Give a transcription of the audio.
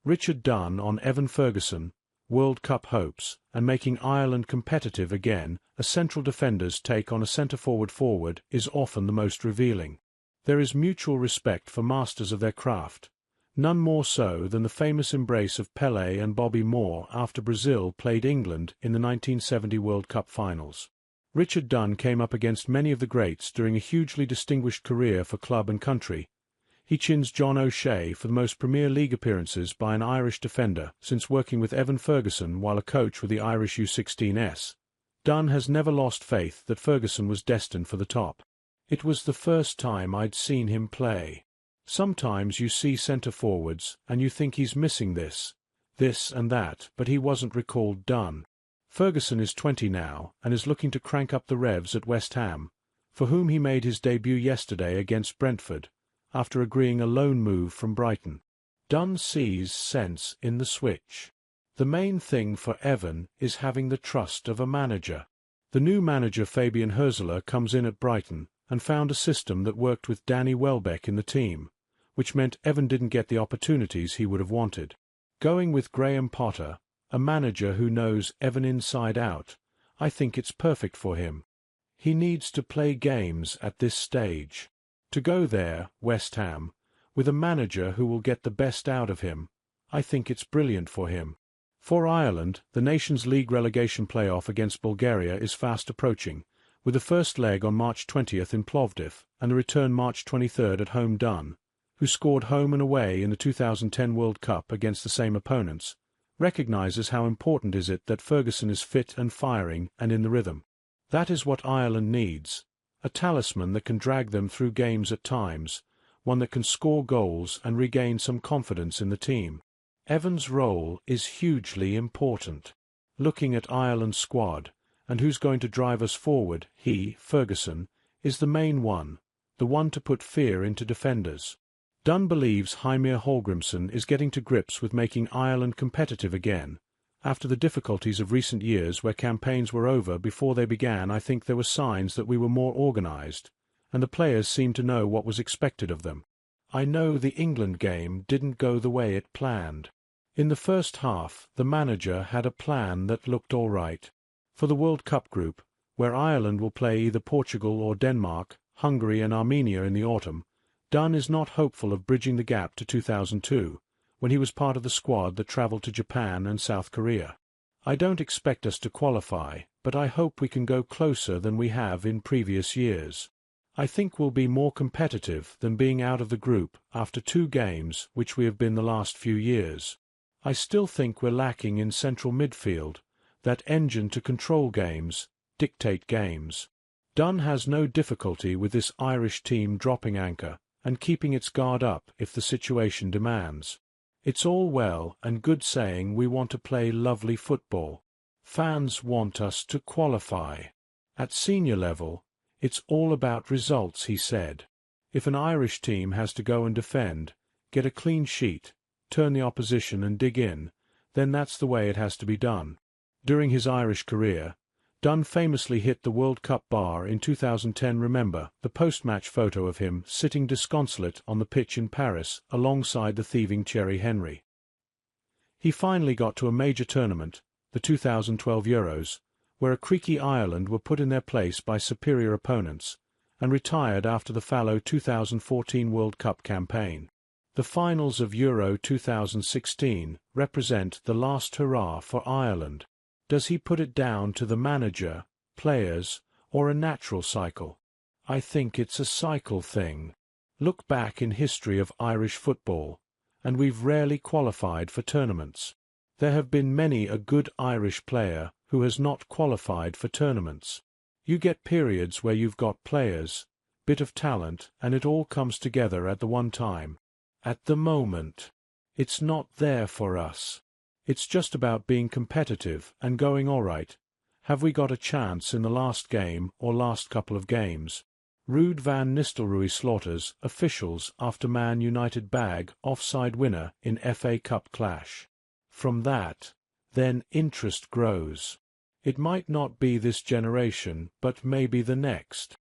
Richard Dunne on Evan Ferguson, World Cup hopes, and making Ireland competitive again. A central defender's take on a centre-forward is often the most revealing. There is mutual respect for masters of their craft, none more so than the famous embrace of Pelé and Bobby Moore after Brazil played England in the 1970 World Cup finals. Richard Dunne came up against many of the greats during a hugely distinguished career for club and country. He chins John O'Shea for the most Premier League appearances by an Irish defender since working with Evan Ferguson while a coach with the Irish U16s. Dunne has never lost faith that Ferguson was destined for the top. It was the first time I'd seen him play. Sometimes you see centre-forwards and you think he's missing this and that, but he wasn't, recalled Dunne. Ferguson is 20 now and is looking to crank up the revs at West Ham, for whom he made his debut yesterday against Brentford, after agreeing a loan move from Brighton. Dunne sees sense in the switch. The main thing for Evan is having the trust of a manager. The new manager Fabian Hürzeler comes in at Brighton and found a system that worked with Danny Welbeck in the team, which meant Evan didn't get the opportunities he would have wanted. Going with Graham Potter, a manager who knows Evan inside out, I think it's perfect for him. He needs to play games at this stage. To go there, West Ham, with a manager who will get the best out of him, I think it's brilliant for him. For Ireland, the Nations League relegation playoff against Bulgaria is fast approaching, with the first leg on March 20th in Plovdiv and the return March 23rd at home. Dunne, who scored home and away in the 2010 World Cup against the same opponents, recognizes how important is it that Ferguson is fit and firing and in the rhythm. That is what Ireland needs, a talisman that can drag them through games at times, one that can score goals and regain some confidence in the team. Evan's role is hugely important. Looking at Ireland's squad, and who's going to drive us forward, he, Ferguson, is the main one, the one to put fear into defenders. Dunne believes Heimir Hallgrimsson is getting to grips with making Ireland competitive again. After the difficulties of recent years where campaigns were over before they began, I think there were signs that we were more organised, and the players seemed to know what was expected of them. I know the England game didn't go the way it planned. In the first half, the manager had a plan that looked all right. For the World Cup group, where Ireland will play either Portugal or Denmark, Hungary and Armenia in the autumn, Dunne is not hopeful of bridging the gap to 2002, when he was part of the squad that travelled to Japan and South Korea. I don't expect us to qualify, but I hope we can go closer than we have in previous years. I think we'll be more competitive than being out of the group after 2 games, which we have been the last few years. I still think we're lacking in central midfield, that engine to control games, dictate games. Dunne has no difficulty with this Irish team dropping anchor and keeping its guard up if the situation demands. It's all well and good saying we want to play lovely football. Fans want us to qualify. At senior level, it's all about results, he said. If an Irish team has to go and defend, get a clean sheet, turn the opposition and dig in, then that's the way it has to be done. During his Irish career, Dunne famously hit the World Cup bar in 2010. Remember the post-match photo of him sitting disconsolate on the pitch in Paris alongside the thieving Thierry Henry. He finally got to a major tournament, the 2012 Euros, where a creaky Ireland were put in their place by superior opponents, and retired after the fallow 2014 World Cup campaign. The finals of Euro 2016 represent the last hurrah for Ireland. Does he put it down to the manager, players, or a natural cycle? I think it's a cycle thing. Look back in history of Irish football, and we've rarely qualified for tournaments. There have been many a good Irish player who has not qualified for tournaments. You get periods where you've got players, bit of talent, and it all comes together at the one time. At the moment, it's not there for us. It's just about being competitive and going all right. Have we got a chance in the last game or last couple of games? Ruud van Nistelrooy slaughters officials after Man United bag offside winner in FA Cup clash. From that, then interest grows. It might not be this generation, but maybe the next.